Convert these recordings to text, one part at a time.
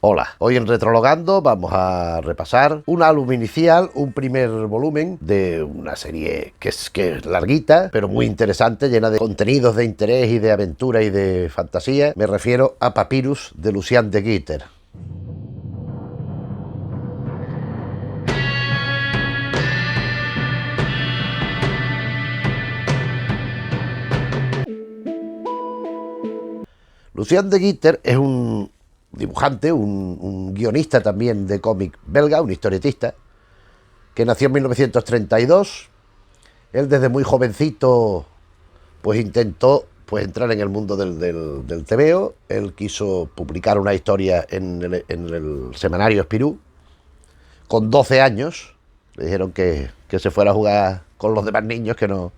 Hola, hoy en Retrologando vamos a repasar un álbum inicial, un primer volumen de una serie que es larguita, pero muy interesante, llena de contenidos de interés y de aventura y de fantasía. Me refiero a Papyrus de Lucien de Guitter. Lucien de Guitter es un dibujante, un guionista también de cómic belga, un historietista, que nació en 1932. Él desde muy jovencito pues intentó entrar en el mundo del TVO. Él quiso publicar una historia en el semanario Spirou con 12 años. Le dijeron que se fuera a jugar con los demás niños, que no.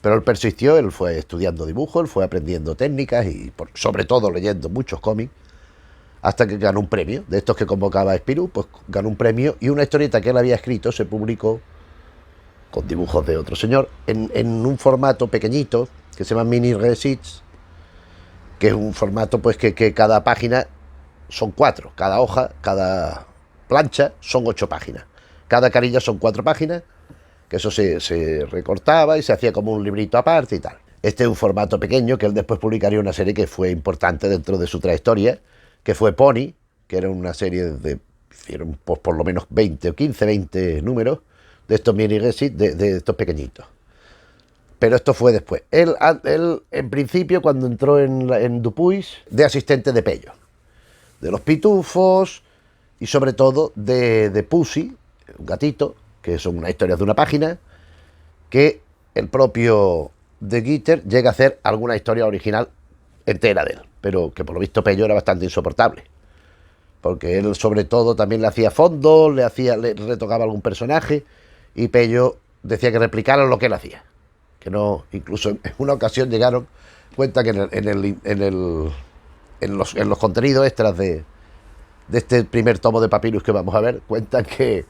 Pero él persistió, él fue estudiando dibujo, él fue aprendiendo técnicas y sobre todo leyendo muchos cómics, hasta que ganó un premio. De estos que convocaba Spirou, pues ganó un premio, y una historieta que él había escrito se publicó con dibujos de otro señor en un formato pequeñito que se llama Mini Receipts, que es un formato pues que cada página son 4, cada hoja, cada plancha son 8 páginas, cada carilla son 4 páginas, que eso se recortaba y se hacía como un librito aparte y tal. Este es un formato pequeño que él después publicaría una serie que fue importante dentro de su trayectoria, que fue Pony, que era una serie de, hicieron pues por lo menos 20 o 15, 20 números de estos mini receipts, de estos pequeñitos. Pero esto fue después. Él en principio, cuando entró en Dupuis, de asistente de Pello, de los Pitufos y sobre todo de Pussy, un gatito, que son unas historias de una página, que el propio de Guitter llega a hacer alguna historia original entera de él, pero que por lo visto Pello era bastante insoportable, porque él sobre todo también le hacía fondo, le retocaba algún personaje, y Pello decía que replicaran lo que él hacía, que no. Incluso en una ocasión llegaron, cuenta que en los contenidos extras de este primer tomo de Papyrus que vamos a ver, cuentan que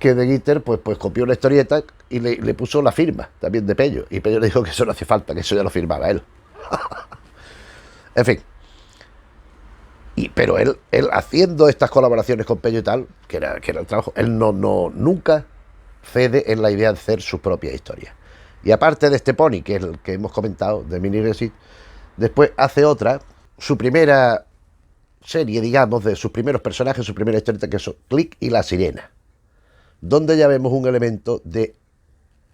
de Guitter pues copió una historieta y le puso la firma también de Pello, y Pello le dijo que eso no hacía falta, que eso ya lo firmaba él. En fin. Pero él haciendo estas colaboraciones con Pello y tal, que era el trabajo, él nunca cede en la idea de hacer su propia historia. Y aparte de este Pony, que es el que hemos comentado, de Mini Receipt, después hace otra, su primera serie, digamos, de sus primeros personajes, su primera historieta, que son Click y la Sirena, donde ya vemos un elemento de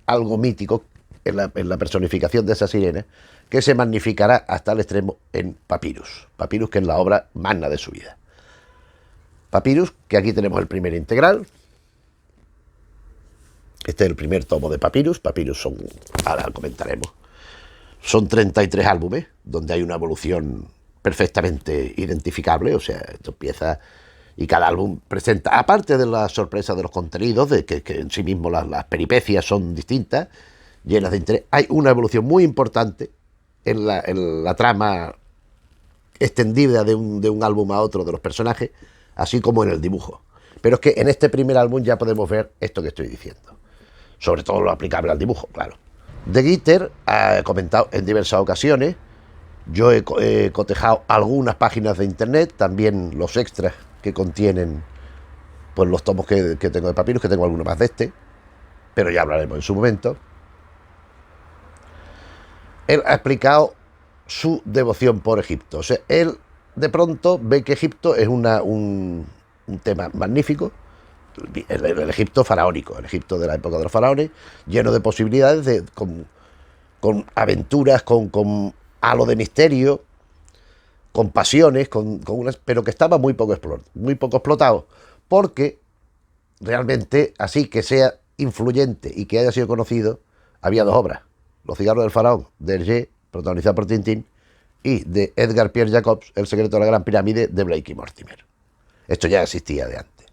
algo mítico en la personificación de esa sirena, que se magnificará hasta el extremo en Papyrus. Papyrus, que es la obra magna de su vida. Papyrus, que aquí tenemos el primer integral. Este es el primer tomo de Papyrus. Papyrus son, ahora comentaremos, son 33 álbumes, donde hay una evolución perfectamente identificable. O sea, esto empieza y cada álbum presenta, aparte de la sorpresa de los contenidos, de que en sí mismo las peripecias son distintas, llenas de interés, hay una evolución muy importante en la trama extendida de un álbum a otro de los personajes, así como en el dibujo. Pero es que en este primer álbum ya podemos ver esto que estoy diciendo, sobre todo lo aplicable al dibujo, claro. De Guitter ha comentado en diversas ocasiones. Yo he cotejado algunas páginas de internet, también los extras que contienen pues los tomos que tengo de Papyrus, que tengo algunos más de este, pero ya hablaremos en su momento. Él ha explicado su devoción por Egipto. O sea, él de pronto ve que Egipto es un tema magnífico, el Egipto faraónico, el Egipto de la época de los faraones, lleno de posibilidades, con aventuras, con halo de misterio, con pasiones, pero que estaba muy poco explotado, porque realmente, así que sea influyente y que haya sido conocido, había 2 obras: Los cigarros del faraón, de Hergé, protagonizada por Tintín, y de Edgar Pierre Jacobs, El secreto de la gran pirámide, de Blake y Mortimer. Esto ya existía de antes,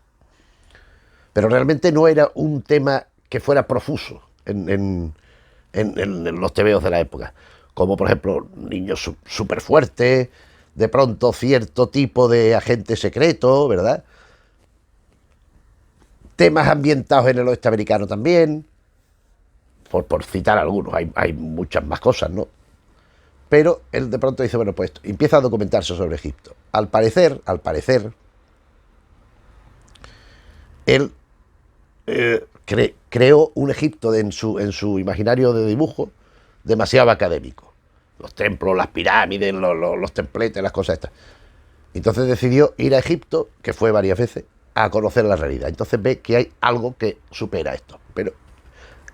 pero realmente no era un tema que fuera profuso en los tebeos de la época, como por ejemplo niños súper fuertes, de pronto cierto tipo de agente secreto, ¿verdad? Temas ambientados en el oeste americano también, por citar algunos. Hay muchas más cosas, ¿no? Pero él de pronto dice, bueno, pues empieza a documentarse sobre Egipto. al parecer, él creó un Egipto en su imaginario de dibujo demasiado académico. Los templos, las pirámides, los templetes, las cosas estas. Entonces decidió ir a Egipto, que fue varias veces, a conocer la realidad. Entonces ve que hay algo que supera esto. Pero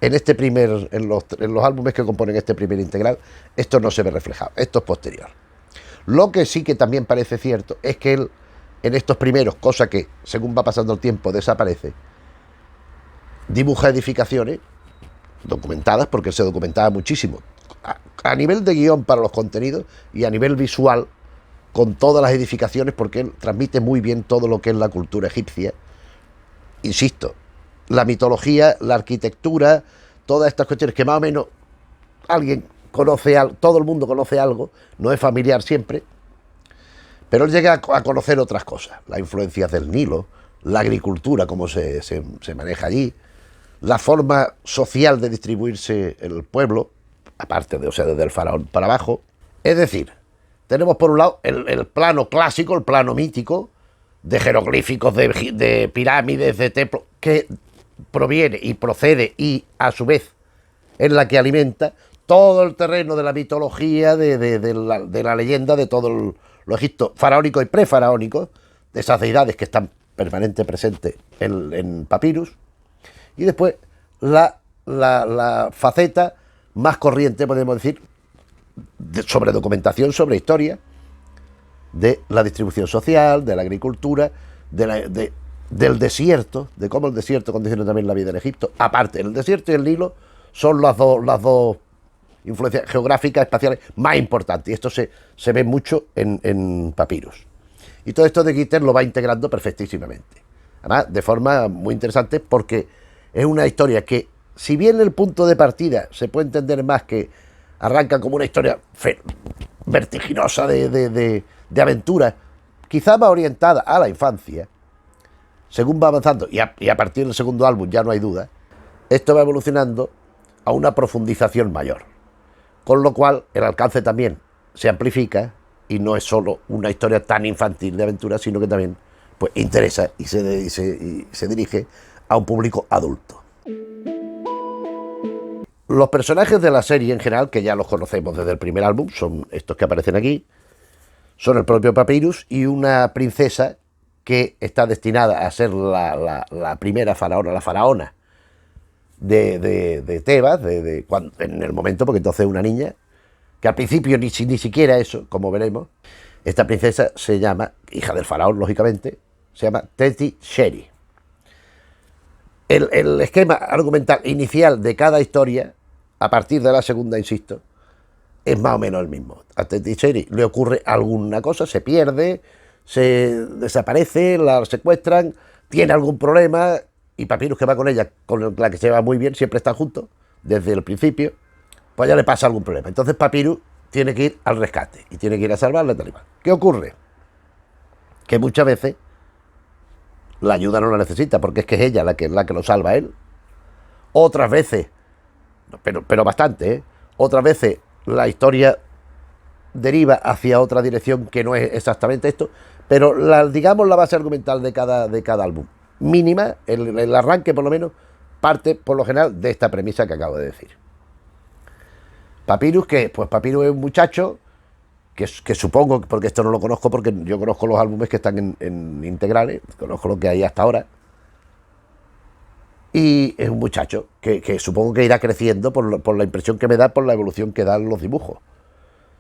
en los álbumes que componen este primer integral, esto no se ve reflejado. Esto es posterior. Lo que sí que también parece cierto es que él, en estos primeros, cosa que según va pasando el tiempo desaparece, dibuja edificaciones documentadas, porque se documentaba muchísimo, a nivel de guión para los contenidos y a nivel visual, con todas las edificaciones, porque él transmite muy bien todo lo que es la cultura egipcia. Insisto, la mitología, la arquitectura, todas estas cuestiones que más o menos alguien conoce, todo el mundo conoce algo, no es familiar siempre, pero él llega a conocer otras cosas, las influencias del Nilo, la agricultura, cómo se maneja allí, la forma social de distribuirse el pueblo, aparte de, o sea, desde el faraón para abajo. Es decir, tenemos por un lado el plano clásico, el plano mítico, de jeroglíficos, de pirámides, de templos, que proviene y procede y a su vez es la que alimenta todo el terreno de la mitología, de la leyenda, de todo lo Egipto faraónico y prefaraónico, de esas deidades que están permanentemente presentes en Papyrus. Y después la faceta más corriente, podemos decir, sobre documentación, sobre historia, de la distribución social, de la agricultura, del desierto, de cómo el desierto condiciona también la vida en Egipto. Aparte, el desierto y el Nilo son las dos influencias geográficas espaciales más importantes, y esto se ve mucho en Papyrus. Y todo esto de Gitter lo va integrando perfectísimamente. Además, de forma muy interesante, porque es una historia que, si bien el punto de partida se puede entender más que arranca como una historia vertiginosa de aventura, quizá más orientada a la infancia, según va avanzando, y a partir del segundo álbum ya no hay duda, esto va evolucionando a una profundización mayor. Con lo cual el alcance también se amplifica y no es solo una historia tan infantil de aventura, sino que también pues interesa y se dirige a un público adulto. Los personajes de la serie en general, que ya los conocemos desde el primer álbum, son estos que aparecen aquí, son el propio Papyrus y una princesa que está destinada a ser la primera faraona, la faraona de Tebas, en el momento, porque entonces es una niña, que al principio ni siquiera eso, como veremos. Esta princesa se llama, hija del faraón, lógicamente, se llama Teti Sheri. El esquema argumental inicial de cada historia, a partir de la segunda, insisto, es más o menos el mismo. A Teti Sheri le ocurre alguna cosa, se pierde, se desaparece, la secuestran, tiene algún problema, y Papyrus, que va con ella, con la que se va muy bien, siempre están juntos, desde el principio, pues ya le pasa algún problema. Entonces Papyrus tiene que ir al rescate, y tiene que ir a salvarla, tal y cual. ¿Qué ocurre? Que muchas veces la ayuda no la necesita, porque es ella la que lo salva a él. Otras veces, pero bastante, ¿eh? Otras veces la historia deriva hacia otra dirección que no es exactamente esto, pero digamos la base argumental de cada álbum mínima, el arranque por lo menos, parte por lo general de esta premisa que acabo de decir. Papyrus, ¿qué? Pues Papyrus es un muchacho que supongo, porque esto no lo conozco, porque yo conozco los álbumes que están en integrales, conozco lo que hay hasta ahora, y es un muchacho que supongo que irá creciendo por la impresión que me da, por la evolución que dan los dibujos.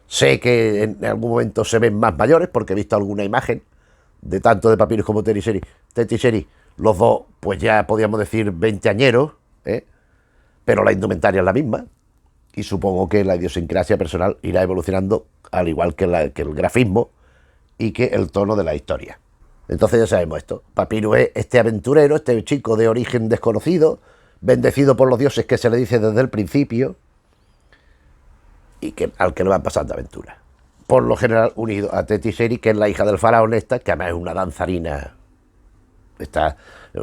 Sé que en algún momento se ven más mayores, porque he visto alguna imagen de tanto de Papyrus como Teti Sheri, los dos, pues ya podríamos decir veinteañeros, pero la indumentaria es la misma, y supongo que la idiosincrasia personal irá evolucionando, al igual que el grafismo y que el tono de la historia. Entonces ya sabemos esto. Papyrus es este aventurero, este chico de origen desconocido, bendecido por los dioses, que se le dice desde el principio, y al que le van pasando aventuras. Por lo general unido a Teti Sheri, que es la hija del faraón esta, que además es una danzarina, está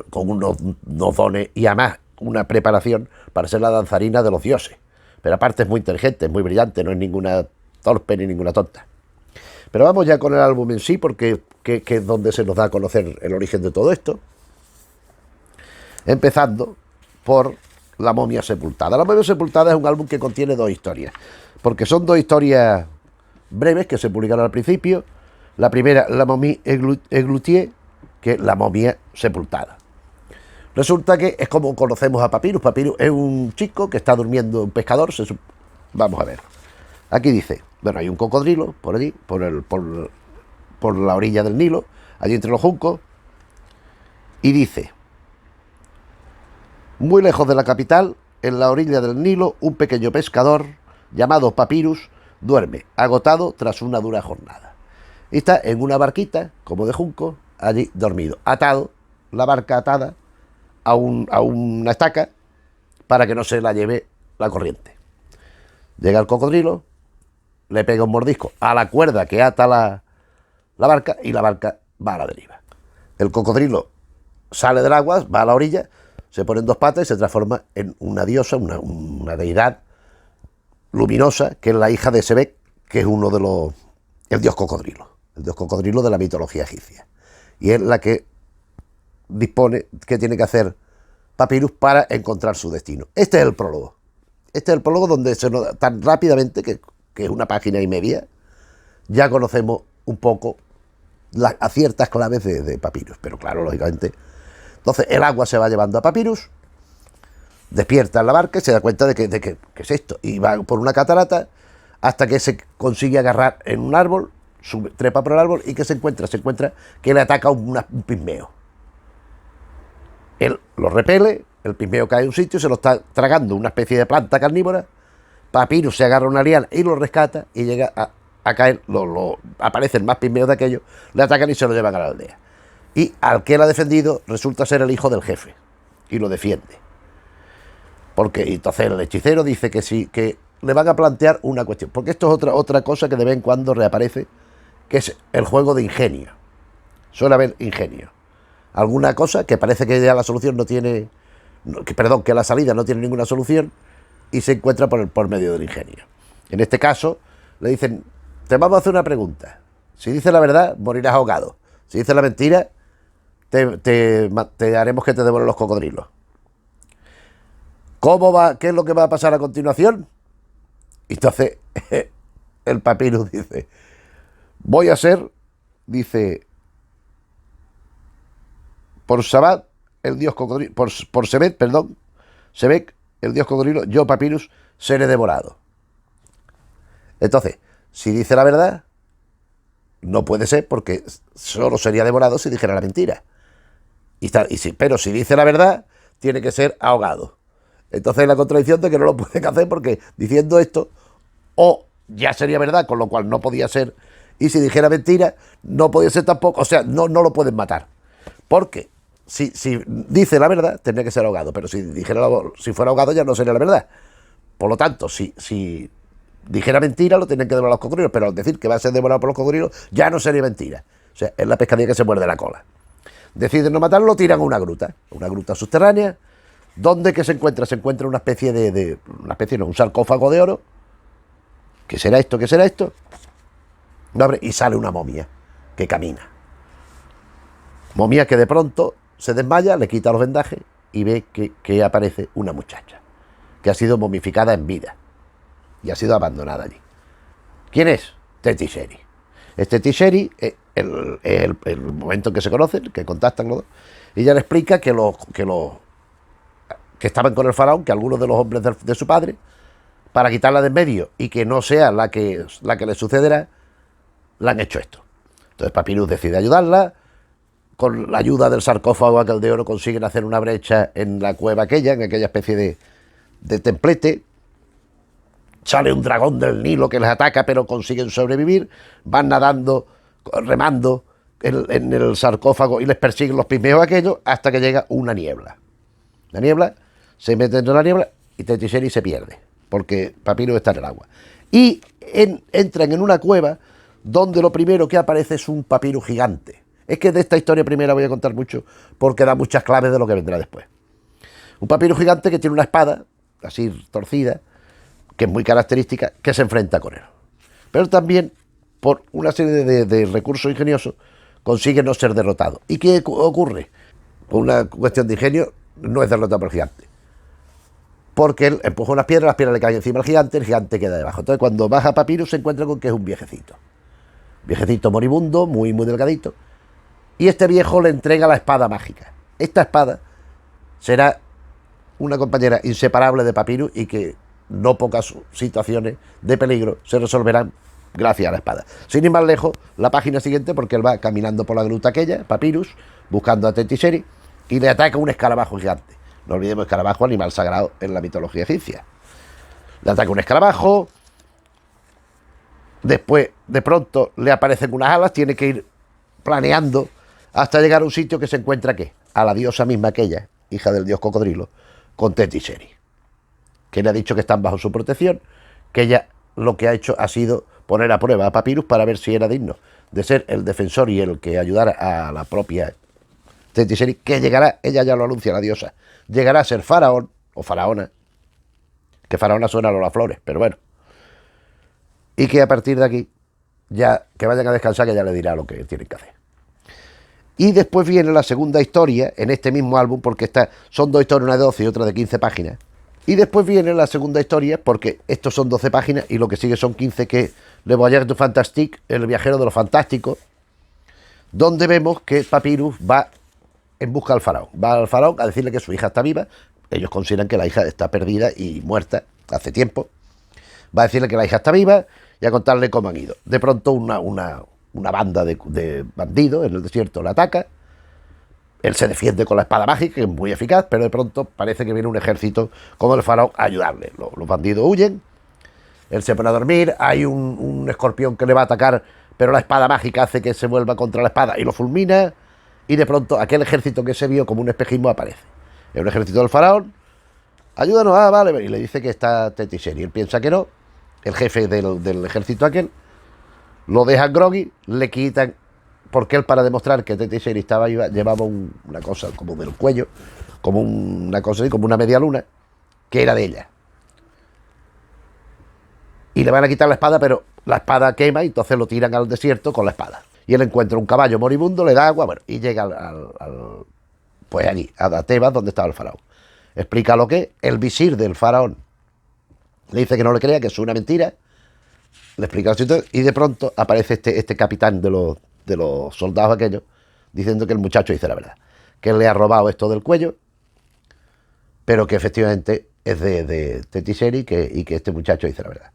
con unos dones y además una preparación para ser la danzarina de los dioses. Pero aparte es muy inteligente, es muy brillante, no es ninguna torpe ni ninguna tonta. Pero vamos ya con el álbum en sí, porque que es donde se nos da a conocer el origen de todo esto. Empezando por La momia sepultada. La momia sepultada es un álbum que contiene dos historias, porque son dos historias breves que se publicaron al principio. La primera, La momie engloutie, que es la momia sepultada. Resulta que es como conocemos a Papyrus. Papyrus es un chico que está durmiendo, un pescador. Vamos a ver. Aquí dice, bueno, hay un cocodrilo por allí, por la orilla del Nilo, allí entre los juncos, y dice: muy lejos de la capital, en la orilla del Nilo, un pequeño pescador llamado Papyrus duerme, agotado tras una dura jornada. Y está en una barquita, como de junco, allí dormido, atado, la barca atada a una estaca para que no se la lleve la corriente. Llega el cocodrilo, le pega un mordisco a la cuerda que ata la barca y la barca va a la deriva. El cocodrilo sale del agua, va a la orilla, se pone en dos patas y se transforma en una diosa, una deidad luminosa, que es la hija de Sebek, que es uno de los... el dios cocodrilo de la mitología egipcia. Y es la que dispone qué tiene que hacer Papyrus para encontrar su destino. Este es el prólogo. Este es el prólogo donde se nos da tan rápidamente, que es una página y media, ya conocemos un poco a ciertas claves de Papyrus. Pero claro, lógicamente... Entonces el agua se va llevando a Papyrus, despierta en la barca y se da cuenta de que es esto. Y va por una catarata hasta que se consigue agarrar en un árbol, trepa por el árbol y que se encuentra que le ataca un pigmeo. Él lo repele, el pigmeo cae en un sitio, se lo está tragando una especie de planta carnívora. Papyrus se agarra una liana y lo rescata y llega a caer, aparecen más pigmeos de aquello, le atacan y se lo llevan a la aldea. Y al que él ha defendido resulta ser el hijo del jefe y lo defiende. Porque entonces el hechicero dice que sí, que le van a plantear una cuestión. Porque esto es otra cosa que de vez en cuando reaparece, que es el juego de ingenio. Suele haber ingenio. Alguna cosa que parece que ya la solución no tiene... que la salida no tiene ninguna solución y se encuentra por medio del ingenio. En este caso le dicen: te vamos a hacer una pregunta. Si dices la verdad, morirás ahogado. Si dices la mentira, te haremos que te devoren los cocodrilos. ¿Cómo va? ¿Qué es lo que va a pasar a continuación? Y entonces el Papyrus dice: voy a ser, dice, por Sabat, el dios cocodrilo, por Sebek, perdón, Sebek, el dios cocodrilo, yo, Papyrus, seré devorado. Entonces, si dice la verdad, no puede ser, porque solo sería devorado si dijera la mentira. Pero si dice la verdad, tiene que ser ahogado. Entonces la contradicción de que no lo pueden hacer, porque diciendo esto, o ya sería verdad, con lo cual no podía ser, y si dijera mentira, no podía ser tampoco, o sea, no lo pueden matar. Porque si dice la verdad, tendría que ser ahogado, pero si fuera ahogado ya no sería la verdad. Por lo tanto, si dijera mentira, lo tienen que devorar los cocodrilos, pero al decir que va a ser devorado por los cocodrilos, ya no sería mentira. O sea, es la pescadilla que se muerde la cola. Deciden no matarlo, lo tiran a una gruta subterránea, donde que se encuentra una especie un sarcófago de oro. ¿Qué será esto? Lo abre y sale una momia que camina. Momia que de pronto se desmaya, le quita los vendajes y ve que aparece una muchacha que ha sido momificada en vida y ha sido abandonada allí. ¿Quién es? Teti-Cheri. Este Teti-Cheri, el momento en que se conocen, que contactan los dos, y ella le explica que estaban con el faraón, que algunos de los hombres de su padre, para quitarla de en medio y que no sea la que le sucederá, le han hecho esto. Entonces Papyrus decide ayudarla. Con la ayuda del sarcófago aquel de oro consiguen hacer una brecha en la cueva aquella, en aquella especie de templete. Sale un dragón del Nilo que les ataca, pero consiguen sobrevivir. Van nadando, remando en el sarcófago y les persiguen los pigmeos aquellos hasta que llega una niebla. La niebla, se mete dentro de la niebla y Teti-Cheri se pierde, porque Papyrus está en el agua. Y entran en una cueva donde lo primero que aparece es un papiro gigante. Es que de esta historia primera voy a contar mucho, porque da muchas claves de lo que vendrá después. Un papiro gigante que tiene una espada, así torcida, que es muy característica, que se enfrenta con él. Pero también por una serie de recursos ingeniosos, consigue no ser derrotado. ¿Y qué ocurre? Por una cuestión de ingenio, no es derrotado por el gigante. Porque él empuja unas piedras, las piedras le caen encima al gigante, el gigante queda debajo. Entonces, cuando baja Papyrus, se encuentra con que es un viejecito. Viejecito moribundo, muy, muy delgadito. Y este viejo le entrega la espada mágica. Esta espada será una compañera inseparable de Papyrus y que no pocas situaciones de peligro se resolverán gracias a la espada. Sin ir más lejos, la página siguiente, porque él va caminando por la gruta aquella, Papyrus, buscando a Tetiseri, y le ataca un escarabajo gigante. No olvidemos escarabajo, animal sagrado en la mitología egipcia. Le ataca un escarabajo, después de pronto le aparecen unas alas, tiene que ir planeando hasta llegar a un sitio que se encuentra, ¿qué? A la diosa misma aquella, hija del dios cocodrilo, con Tetiseri, que le ha dicho que están bajo su protección, que ella lo que ha hecho ha sido poner a prueba a Papyrus para ver si era digno de ser el defensor y el que ayudara a la propia Tetiseri, que llegará, ella ya lo anuncia la diosa, llegará a ser faraón o faraona, que faraona suena a Lola Flores, pero bueno, y que a partir de aquí ya que vayan a descansar, que ya le dirá lo que tienen que hacer. Y después viene la segunda historia en este mismo álbum, porque son dos historias, una de 12 y otra de 15 páginas. Y después viene la segunda historia, porque estos son 12 páginas y lo que sigue son 15, que Le Voyage du Fantastique, el viajero de lo fantástico, donde vemos que Papyrus va en busca del faraón. Va al faraón a decirle que su hija está viva. Ellos consideran que la hija está perdida y muerta hace tiempo. Va a decirle que la hija está viva y a contarle cómo han ido. De pronto una banda de bandidos en el desierto le ataca. Él se defiende con la espada mágica, que es muy eficaz, pero de pronto parece que viene un ejército como el faraón a ayudarle. Los bandidos huyen, él se pone a dormir, hay un escorpión que le va a atacar, pero la espada mágica hace que se vuelva contra la espada y lo fulmina, y de pronto aquel ejército que se vio como un espejismo aparece. Es un ejército del faraón, ayúdanos, vale, y le dice que está Tetiseri. Él piensa que no, el jefe del ejército aquel, lo dejan groggy, le quitan, porque él, para demostrar que Tetiseri estaba viva, llevaba una cosa como del cuello, como una cosa así, como una media luna, que era de ella. Y le van a quitar la espada, pero la espada quema y entonces lo tiran al desierto con la espada. Y él encuentra un caballo moribundo, le da agua, bueno, y llega pues allí, a Tebas, donde estaba el faraón. Explica lo que es. El visir del faraón le dice que no le crea, que es una mentira. Le explica la situación y de pronto aparece este capitán de los soldados aquellos diciendo que el muchacho dice la verdad, que él le ha robado esto del cuello, pero que efectivamente es de Tetiseri y que este muchacho dice la verdad.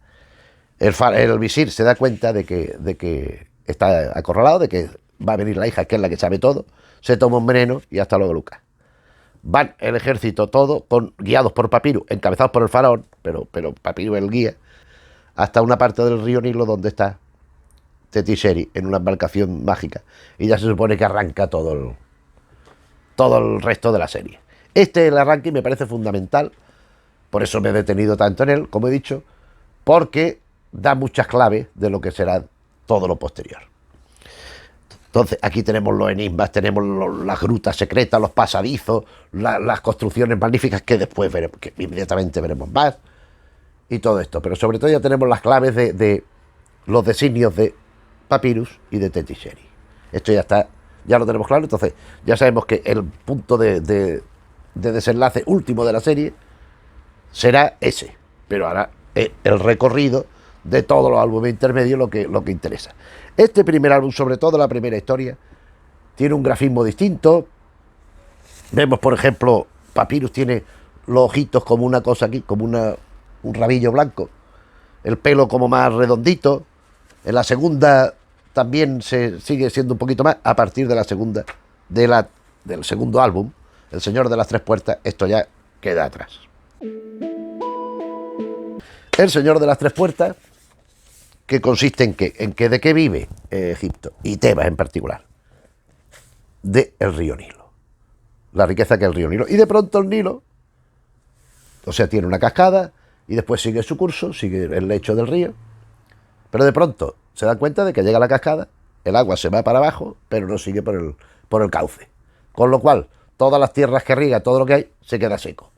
El visir se da cuenta de que está acorralado, de que va a venir la hija, que es la que sabe todo, se toma un veneno y hasta luego Lucas. Van el ejército todo, guiados por Papyrus, encabezados por el faraón, pero Papyrus es el guía, hasta una parte del río Nilo donde está Tetiseri en una embarcación mágica, y ya se supone que arranca todo el resto de la serie. Este es el arranque y me parece fundamental, por eso me he detenido tanto en él, como he dicho, porque da muchas claves de lo que será todo lo posterior. Entonces, aquí tenemos los enigmas, tenemos las grutas secretas, los pasadizos, las construcciones magníficas que después veremos, que inmediatamente veremos más, y todo esto. Pero sobre todo ya tenemos las claves de los designios de Papyrus y de Tetiseri. Esto ya está, ya lo tenemos claro. Entonces, ya sabemos que el punto de desenlace último de la serie será ese. Pero ahora el recorrido de todos los álbumes intermedios lo que interesa. Este primer álbum, sobre todo la primera historia, tiene un grafismo distinto. Vemos, por ejemplo, Papyrus tiene los ojitos como una cosa aquí, como un rabillo blanco, el pelo como más redondito. En la segunda también se sigue siendo un poquito más, a partir de la segunda, del segundo álbum, El Señor de las Tres Puertas, esto ya queda atrás. El Señor de las Tres Puertas, que consiste en que de qué vive Egipto, y Tebas en particular, del río Nilo, la riqueza que es el río Nilo. Y de pronto el Nilo, o sea, tiene una cascada, y después sigue su curso, sigue el lecho del río, pero de pronto se dan cuenta de que llega la cascada, el agua se va para abajo, pero no sigue por el cauce, con lo cual todas las tierras que riega, todo lo que hay, se queda seco.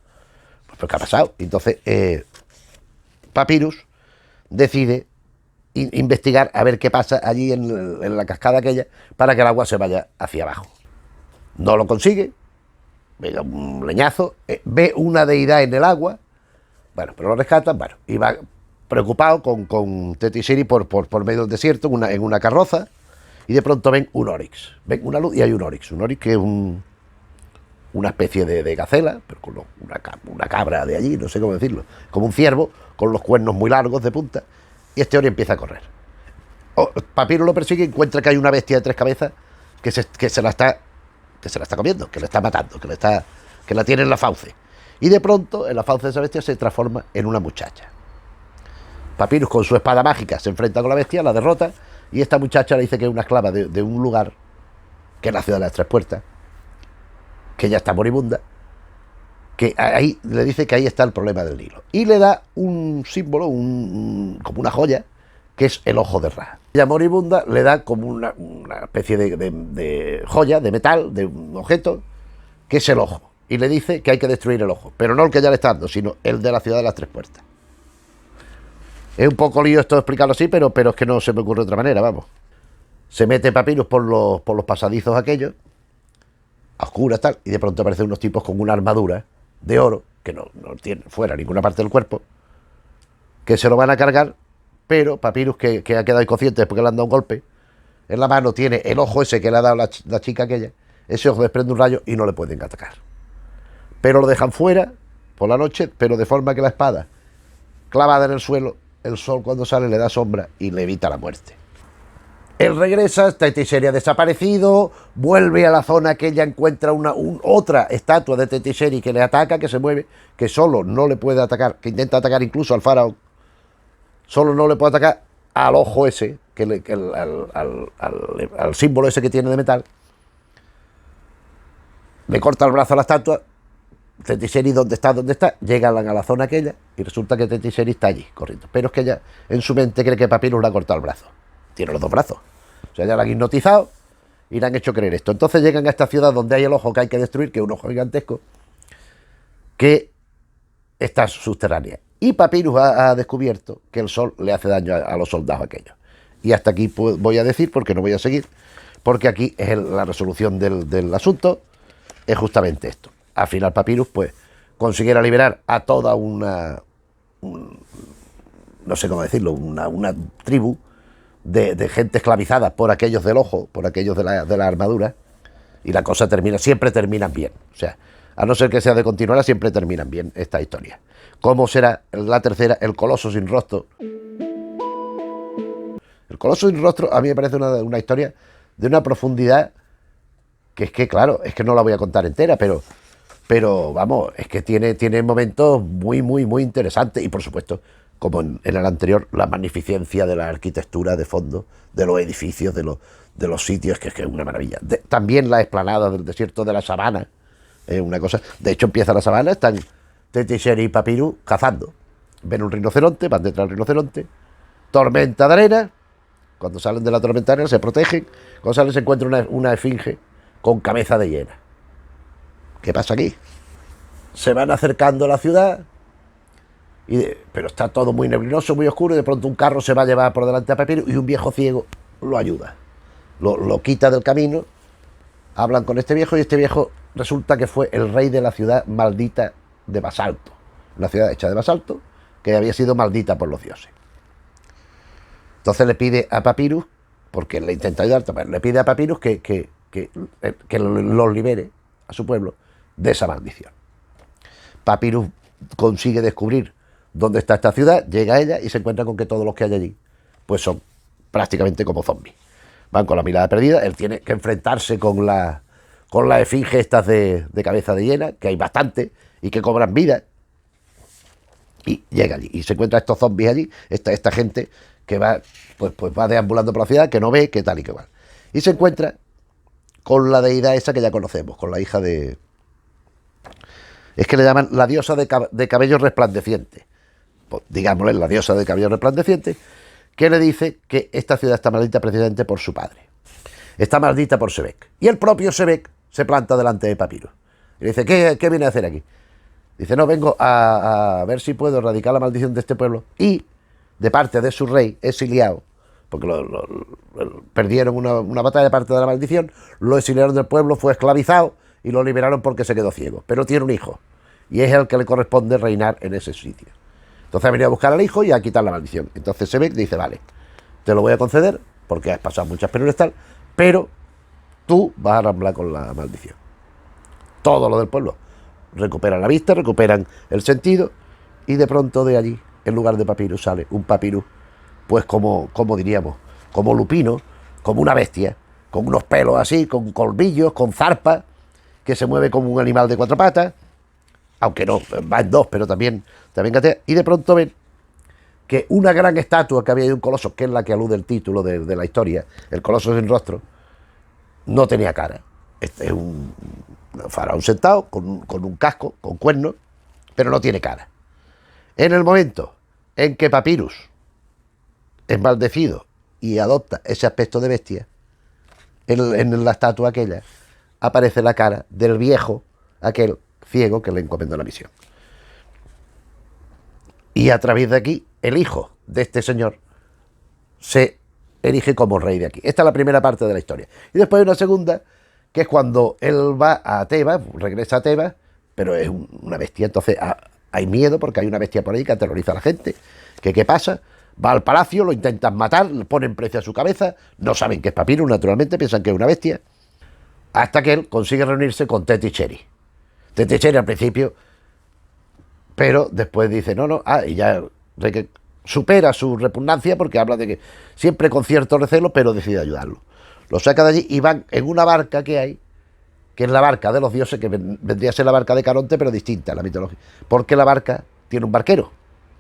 Pues ¿qué ha pasado? Entonces Papyrus decide investigar a ver qué pasa allí en la cascada aquella para que el agua se vaya hacia abajo. No lo consigue, ve un leñazo, ve una deidad en el agua, bueno, pero lo rescatan, bueno, y va preocupado con Teti Sherry por medio del desierto en una carroza, y de pronto ven un Oryx, ven una luz y hay un Oryx que es una especie de gacela, pero con una cabra de allí, no sé cómo decirlo, como un ciervo, con los cuernos muy largos de punta, y este Oryx empieza a correr. Papiro lo persigue y encuentra que hay una bestia de 3 cabezas que se la está comiendo, que le está matando, que la tiene en la fauce. Y de pronto, en la fauce de esa bestia se transforma en una muchacha. Papyrus con su espada mágica se enfrenta con la bestia, la derrota, y esta muchacha le dice que es una esclava de un lugar, que es la ciudad de las 3 puertas, que ya está moribunda, que ahí le dice que ahí está el problema del Nilo. Y le da un símbolo, como una joya, que es el ojo de Ra. Ella moribunda le da como una especie de joya, de metal, de un objeto, que es el ojo. Y le dice que hay que destruir el ojo, pero no el que ya le está dando, sino el de la ciudad de las 3 puertas. Es un poco lío esto explicarlo así, pero es que no se me ocurre de otra manera, vamos. Se mete Papyrus por los pasadizos aquellos, a oscuras tal, y de pronto aparecen unos tipos con una armadura de oro, que no tiene fuera ninguna parte del cuerpo, que se lo van a cargar, pero Papyrus, que ha quedado inconsciente después que le han dado un golpe, en la mano tiene el ojo ese que le ha dado la chica aquella, ese ojo desprende un rayo y no le pueden atacar. Pero lo dejan fuera por la noche, pero de forma que la espada, clavada en el suelo, el sol cuando sale le da sombra y le evita la muerte. Él regresa, Teti Sherry ha desaparecido, vuelve a la zona que ella encuentra otra estatua de Teti Sherry que le ataca, que se mueve, que solo no le puede atacar, que intenta atacar incluso al faraón, solo no le puede atacar al ojo ese, al símbolo ese que tiene de metal. Le corta el brazo a la estatua, Teti Sherry ¿dónde está? Llegan a la zona aquella y resulta que Teti Sherry está allí, corriendo. Pero es que ella en su mente cree que Papyrus le ha cortado el brazo. Tiene los 2 brazos. O sea, ya la han hipnotizado y le han hecho creer esto. Entonces llegan a esta ciudad donde hay el ojo que hay que destruir, que es un ojo gigantesco, que está subterránea. Y Papyrus ha descubierto que el sol le hace daño a los soldados aquellos. Y hasta aquí voy a decir, porque no voy a seguir, porque aquí es la resolución del asunto, es justamente esto. Al final Papyrus, pues, consiguiera liberar a toda no sé cómo decirlo, una tribu de gente esclavizada por aquellos del ojo, por aquellos de la armadura, y la cosa siempre terminan bien. O sea, a no ser que sea de continuarla, siempre terminan bien esta historia. ¿Cómo será la tercera? El Coloso sin rostro. El Coloso sin rostro a mí me parece una historia de una profundidad que es que, claro, es que no la voy a contar entera, pero vamos, es que tiene momentos muy, muy, muy interesantes y, por supuesto, como en el anterior, la magnificencia de la arquitectura de fondo, de los edificios, de los sitios, que es una maravilla. También la explanada del desierto de la sabana, es una cosa. De hecho, empieza la sabana, están Teti Sherry y Papyrus cazando. Ven un rinoceronte, van detrás del rinoceronte, tormenta de arena. Cuando salen de la tormenta de arena se protegen. Cuando salen se encuentra una esfinge con cabeza de hiena. ¿Qué pasa aquí? Se van acercando a la ciudad, pero está todo muy neblinoso, muy oscuro, y de pronto un carro se va a llevar por delante a Papyrus y un viejo ciego lo ayuda. Lo quita del camino, hablan con este viejo y este viejo resulta que fue el rey de la ciudad maldita de basalto. Una ciudad hecha de basalto que había sido maldita por los dioses. Entonces le pide a Papyrus, porque le intenta ayudar, le pide a Papyrus que los libere a su pueblo de esa maldición. Papyrus consigue descubrir dónde está esta ciudad, llega a ella y se encuentra con que todos los que hay allí pues son prácticamente como zombies. Van con la mirada perdida, él tiene que enfrentarse con la esfinge estas de cabeza de hiena, que hay bastante y que cobran vida, y llega allí y se encuentra estos zombies allí, esta gente que va pues va deambulando por la ciudad, que no ve, que tal y que igual, y se encuentra con la deidad esa que ya conocemos, con la hija de... Es que le llaman la diosa de cabello resplandeciente. Pues, digámosle, la diosa de cabello resplandeciente, que le dice que esta ciudad está maldita precisamente por su padre. Está maldita por Sebek. Y el propio Sebek se planta delante de Papyrus. Y le dice, ¿qué viene a hacer aquí? Dice, no, vengo a ver si puedo erradicar la maldición de este pueblo y de parte de su rey, exiliado, porque perdieron una batalla de parte de la maldición, lo exiliaron del pueblo, fue esclavizado y lo liberaron porque se quedó ciego. Pero tiene un hijo, y es el que le corresponde reinar en ese sitio. Entonces ha venido a buscar al hijo y a quitar la maldición. Entonces Sebek dice, vale, te lo voy a conceder, porque has pasado muchas penurias tal, pero tú vas a arramblar con la maldición. Todo lo del pueblo recuperan la vista, recuperan el sentido, y de pronto de allí, en lugar de papiro, sale un papiro, pues como diríamos, como lupino, como una bestia, con unos pelos así, con colmillos, con zarpas, que se mueve como un animal de cuatro patas, aunque no, va en dos, pero también gatea, y de pronto ven que una gran estatua que había de un coloso, que es la que alude el título de la historia, el coloso sin rostro, no tenía cara. Este es un faraón sentado con un casco, con cuernos, pero no tiene cara. En el momento en que Papyrus es maldecido y adopta ese aspecto de bestia, en la estatua aquella aparece la cara del viejo, aquel ciego que le encomendó la misión. Y a través de aquí, el hijo de este señor se erige como rey de aquí. Esta es la primera parte de la historia. Y después hay una segunda, que es cuando él va a Tebas, regresa a Tebas, pero es una bestia. Entonces hay miedo porque hay una bestia por ahí que aterroriza a la gente. ¿Qué pasa? Va al palacio, lo intentan matar, le ponen precio a su cabeza, no saben que es Papyrus, naturalmente, piensan que es una bestia, hasta que él consigue reunirse con Teti Cheri. Teti Cheri al principio, pero después dice, no, y ya supera su repugnancia porque habla de que siempre con cierto recelo, pero decide ayudarlo. Lo saca de allí y van en una barca que hay, que es la barca de los dioses, que vendría a ser la barca de Caronte, pero distinta a la mitología, porque la barca tiene un barquero,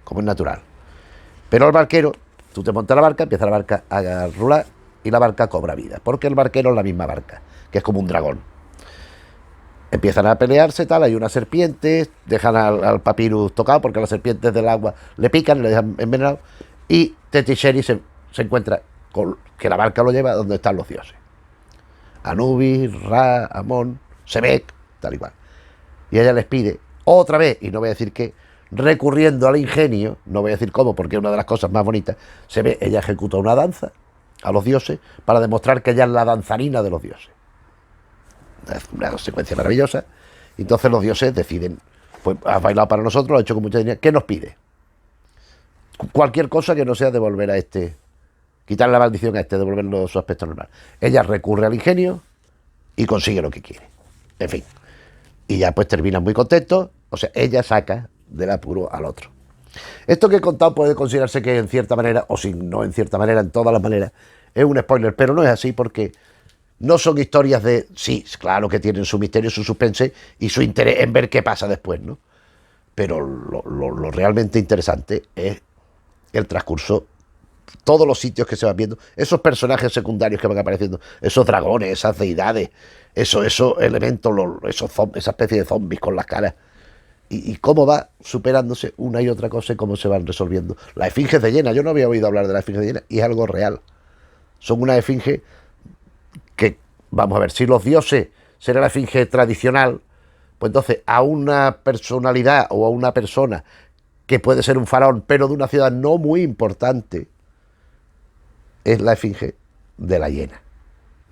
como es natural. Pero el barquero, tú te montas la barca, empieza la barca a rular y la barca cobra vida, porque el barquero es la misma barca, que es como un dragón. Empiezan a pelearse, tal, hay unas serpientes, dejan al Papyrus tocado porque las serpientes del agua le pican, le dejan envenenado, y Teti Cheri se encuentra con que la barca lo lleva donde están los dioses. Anubis, Ra, Amón, Sebek, tal y cual. Y ella les pide otra vez, y no voy a decir qué, recurriendo al ingenio, no voy a decir cómo porque es una de las cosas más bonitas, ella ejecuta una danza a los dioses para demostrar que ella es la danzarina de los dioses. Es una secuencia maravillosa. Y entonces los dioses deciden, pues has bailado para nosotros, lo has hecho con mucha dignidad, ¿qué nos pide? Cualquier cosa que no sea devolver a este, quitar la maldición a este, devolverlo a su aspecto normal. Ella recurre al ingenio y consigue lo que quiere. En fin. Y ya pues terminan muy contentos. O sea, ella saca del apuro al otro. Esto que he contado puede considerarse que en cierta manera, o si no en cierta manera, en todas las maneras, es un spoiler, pero no es así porque no son historias de... Sí, claro que tienen su misterio, su suspense y su interés en ver qué pasa después, ¿no? Pero lo realmente interesante es el transcurso, todos los sitios que se van viendo, esos personajes secundarios que van apareciendo, esos dragones, esas deidades, esos elementos, esa especie de zombies con las caras, y cómo va superándose una y otra cosa y cómo se van resolviendo. Las esfinges de Jena, yo no había oído hablar de las esfinges de Jena y es algo real. Son una esfinge que, vamos a ver, si los dioses será la esfinge tradicional, pues entonces a una personalidad o a una persona que puede ser un faraón, pero de una ciudad no muy importante, es la esfinge de la hiena,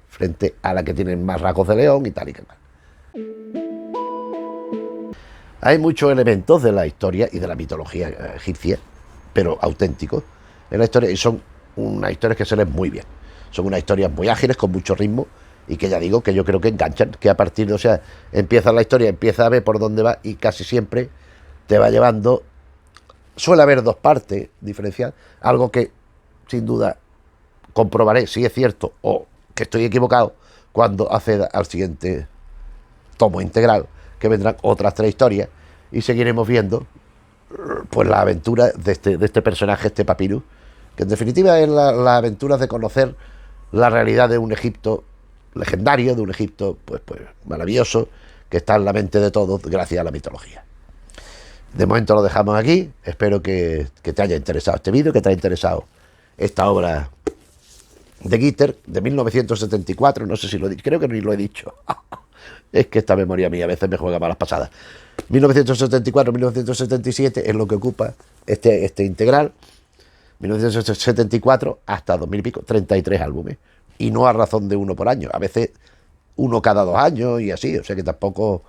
frente a la que tienen más rasgos de león y tal y tal. Hay muchos elementos de la historia y de la mitología egipcia, pero auténticos, en la historia, y son unas historias que se leen muy bien. Son unas historias muy ágiles, con mucho ritmo, y que ya digo que yo creo que enganchan, que a partir de, o sea, empieza la historia, empieza a ver por dónde va, y casi siempre te va llevando. Suele haber dos partes diferenciadas, algo que sin duda comprobaré si es cierto o que estoy equivocado cuando acceda al siguiente tomo integral, que vendrán otras 3 historias y seguiremos viendo pues la aventura de este personaje, este Papyrus, que en definitiva es la aventura de conocer la realidad de un Egipto legendario, de un Egipto pues maravilloso, que está en la mente de todos gracias a la mitología. De momento lo dejamos aquí. Espero que te haya interesado este vídeo, que te haya interesado esta obra de Gitter de 1974. No sé si lo he dicho, creo que ni lo he dicho. Es que esta memoria mía a veces me juega malas pasadas. 1974-1977 es lo que ocupa este integral. 1974 hasta 2000 y pico, 33 álbumes. Y no a razón de uno por año, a veces uno cada 2 años y así, o sea que tampoco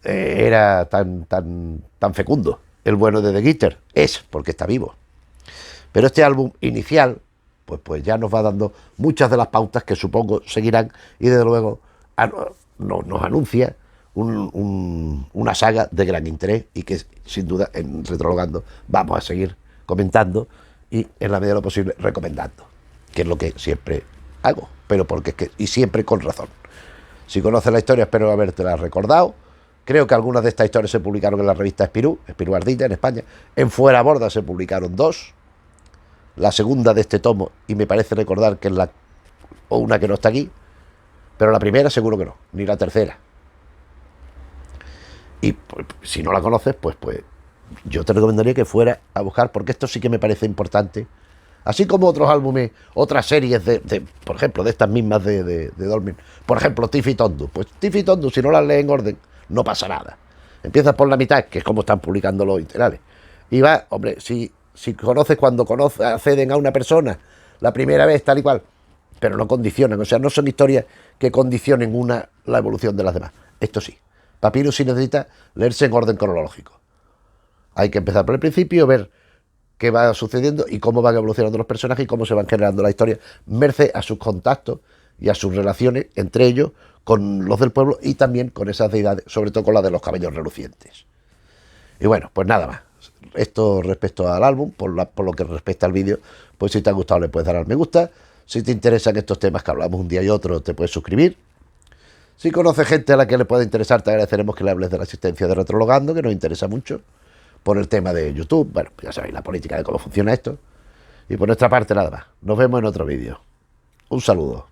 era tan fecundo. El bueno de The Guitar es porque está vivo. Pero este álbum inicial, pues ya nos va dando muchas de las pautas que supongo seguirán y desde luego nos anuncia una saga de gran interés y que sin duda en Retrologando vamos a seguir comentando y en la medida de lo posible recomendando, que es lo que siempre hago, pero porque es que, y siempre con razón. Si conoces la historia, espero habértela recordado. Creo que algunas de estas historias se publicaron en la revista Espirú Ardilla en España. En Fuera Borda se publicaron 2. La segunda de este tomo, y me parece recordar que es una que no está aquí, pero la primera seguro que no, ni la tercera. Y pues, si no la conoces, pues yo te recomendaría que fueras a buscar, porque esto sí que me parece importante. Así como otros álbumes, otras series por ejemplo, de estas mismas de Dolmen. Por ejemplo, Tiffy Tondu. Pues Tiffy Tondu, si no las lees en orden, no pasa nada. Empiezas por la mitad, que es como están publicando los integrales. Y va, hombre, si conoces cuando acceden a una persona la primera vez, tal y cual, pero no condicionan, o sea, no son historias que condicionen la evolución de las demás. Esto sí, Papyrus sí necesita leerse en orden cronológico. Hay que empezar por el principio, ver qué va sucediendo y cómo van evolucionando los personajes y cómo se van generando la historia, merced a sus contactos y a sus relaciones entre ellos con los del pueblo y también con esas deidades, sobre todo con la de los cabellos relucientes. Y bueno, pues nada más. Esto respecto al álbum, por lo que respecta al vídeo, pues si te ha gustado le puedes dar al me gusta. Si te interesan estos temas que hablamos un día y otro, te puedes suscribir. Si conoces gente a la que le pueda interesar, te agradeceremos que le hables de la asistencia de Retrologando, que nos interesa mucho, por el tema de YouTube. Bueno, ya sabéis la política de cómo funciona esto. Y por nuestra parte nada más. Nos vemos en otro vídeo. Un saludo.